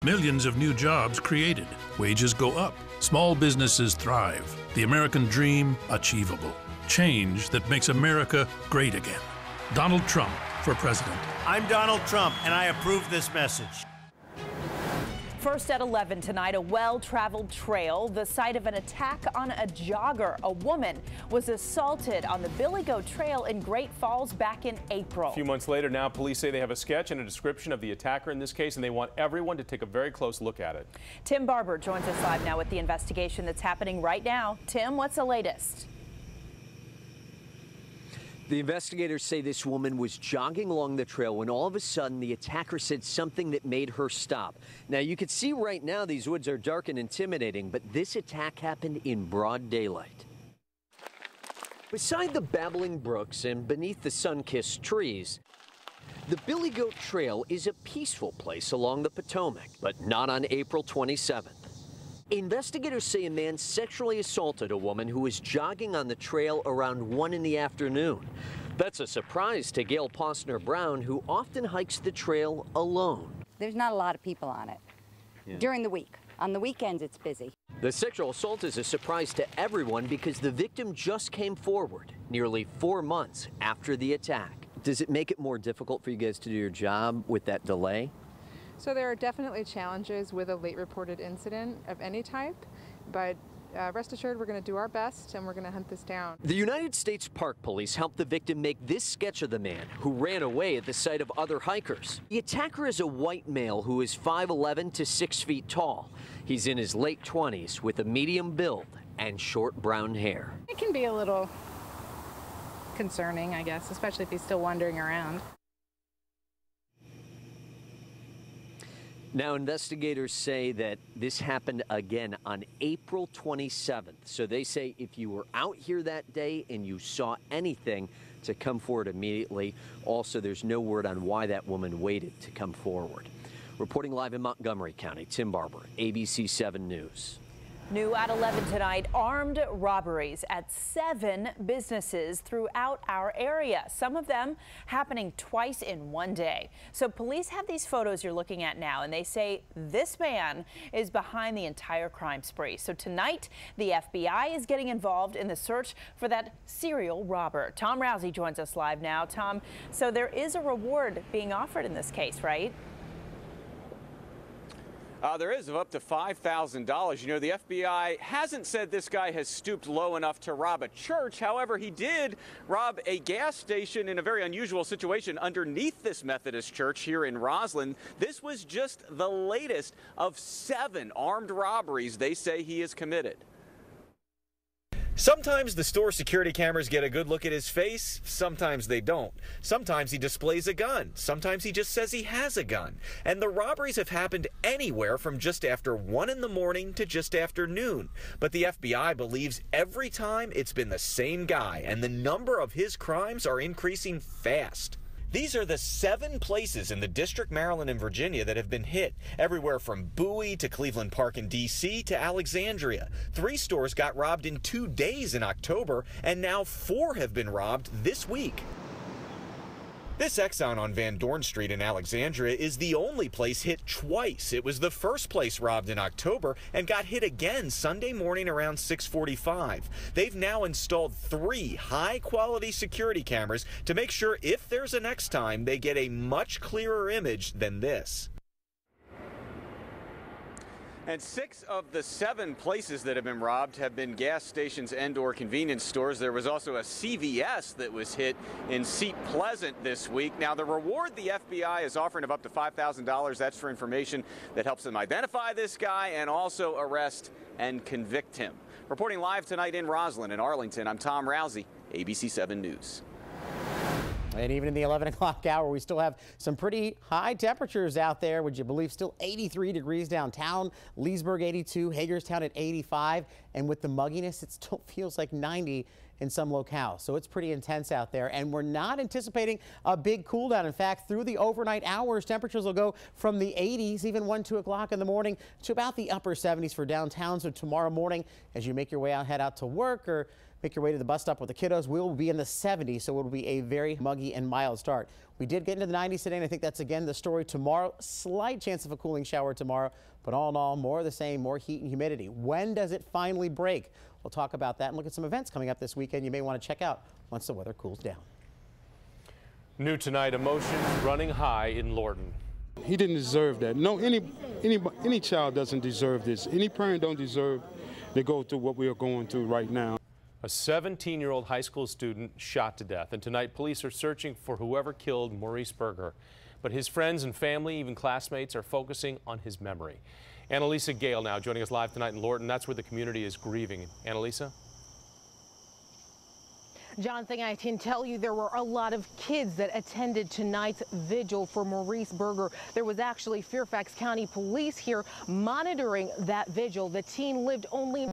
Millions of new jobs created. Wages go up. Small businesses thrive. The American dream achievable. Change that makes America great again. Donald Trump for president. I'm Donald Trump, and I approve this message. First at 11 tonight, a well-traveled trail, the site of an attack on a jogger. A woman was assaulted on the Billy Goat Trail in Great Falls back in April. A few months later now, police say they have a sketch and a description of the attacker in this case, and they want everyone to take a very close look at it. Tim Barber joins us live now with the investigation that's happening right now. Tim, what's the latest? The investigators say this woman was jogging along the trail when all of a sudden the attacker said something that made her stop. Now, you can see right now these woods are dark and intimidating, but this attack happened in broad daylight. Beside the babbling brooks and beneath the sun-kissed trees, the Billy Goat Trail is a peaceful place along the Potomac, but not on April 27th. Investigators say a man sexually assaulted a woman who was jogging on the trail around 1 in the afternoon. That's a surprise to Gail Posner-Brown, who often hikes the trail alone. There's not a lot of people on it during the week. On the weekends, it's busy. The sexual assault is a surprise to everyone because the victim just came forward nearly 4 months after the attack. Does it make it more difficult for you guys to do your job with that delay? So there are definitely challenges with a late reported incident of any type, but rest assured we're going to do our best and we're going to hunt this down. The United States Park Police helped the victim make this sketch of the man who ran away at the sight of other hikers. The attacker is a white male who is 5'11" to 6 feet tall. He's in his late 20s with a medium build and short brown hair. It can be a little concerning, I guess, especially if he's still wandering around. Now, investigators say that this happened again on April 27th. So they say if you were out here that day and you saw anything, to come forward immediately. Also, there's no word on why that woman waited to come forward. Reporting live in Montgomery County, Tim Barber, ABC 7 News. New at 11 tonight, armed robberies at 7 businesses throughout our area. Some of them happening twice in one day. So police have these photos you're looking at now, and they say this man is behind the entire crime spree. So tonight, the FBI is getting involved in the search for that serial robber. Tom Rousey joins us live now. Tom, so there is a reward being offered in this case, right? There is, of up to $5,000. You know, the FBI hasn't said this guy has stooped low enough to rob a church. However, he did rob a gas station in a very unusual situation underneath this Methodist church here in Roslyn. This was just the latest of 7 armed robberies they say he has committed. Sometimes the store security cameras get a good look at his face, sometimes they don't. Sometimes he displays a gun, sometimes he just says he has a gun. And the robberies have happened anywhere from just after 1 in the morning to just after noon. But the FBI believes every time it's been the same guy, and the number of his crimes are increasing fast. These are the 7 places in the District, Maryland, and Virginia that have been hit, everywhere from Bowie to Cleveland Park in D.C. to Alexandria. 3 stores got robbed in 2 days in October, and now 4 have been robbed this week. This Exxon on Van Dorn Street in Alexandria is the only place hit twice. It was the first place robbed in October and got hit again Sunday morning around 6:45. They've now installed 3 high-quality security cameras to make sure if there's a next time, they get a much clearer image than this. And 6 of the 7 places that have been robbed have been gas stations and/or convenience stores. There was also a CVS that was hit in Seat Pleasant this week. Now, the reward the FBI is offering of up to $5,000, that's for information that helps them identify this guy and also arrest and convict him. Reporting live tonight in Roslyn and Arlington, I'm Tom Rousey, ABC 7 News. And even in the 11 o'clock hour, we still have some pretty high temperatures out there. Would you believe still 83 degrees downtown, Leesburg 82, Hagerstown at 85. And with the mugginess, it still feels like 90 in some locales. So it's pretty intense out there. And we're not anticipating a big cool down. In fact, through the overnight hours, temperatures will go from the 80s, even 1, 2 o'clock in the morning, to about the upper 70s for downtown. So tomorrow morning, as you make your way out, head out to work or make your way to the bus stop with the kiddos. We'll be in the 70s, so it'll be a very muggy and mild start. We did get into the 90s today, and I think that's again the story tomorrow. Slight chance of a cooling shower tomorrow, but all in all, more of the same, more heat and humidity. When does it finally break? We'll talk about that and look at some events coming up this weekend you may want to check out once the weather cools down. New tonight, emotions running high in Lorton. He didn't deserve that. No, any child doesn't deserve this. Any parent don't deserve to go through what we are going through right now. A 17-year-old high school student shot to death, and tonight police are searching for whoever killed Maurice Berger. But his friends and family, even classmates, are focusing on his memory. Annalisa Gale now joining us live tonight in Lorton. That's where the community is grieving. Annalisa? John, thing I can tell you, there were a lot of kids that attended tonight's vigil for Maurice Berger. There was actually Fairfax County Police here monitoring that vigil. The teen lived only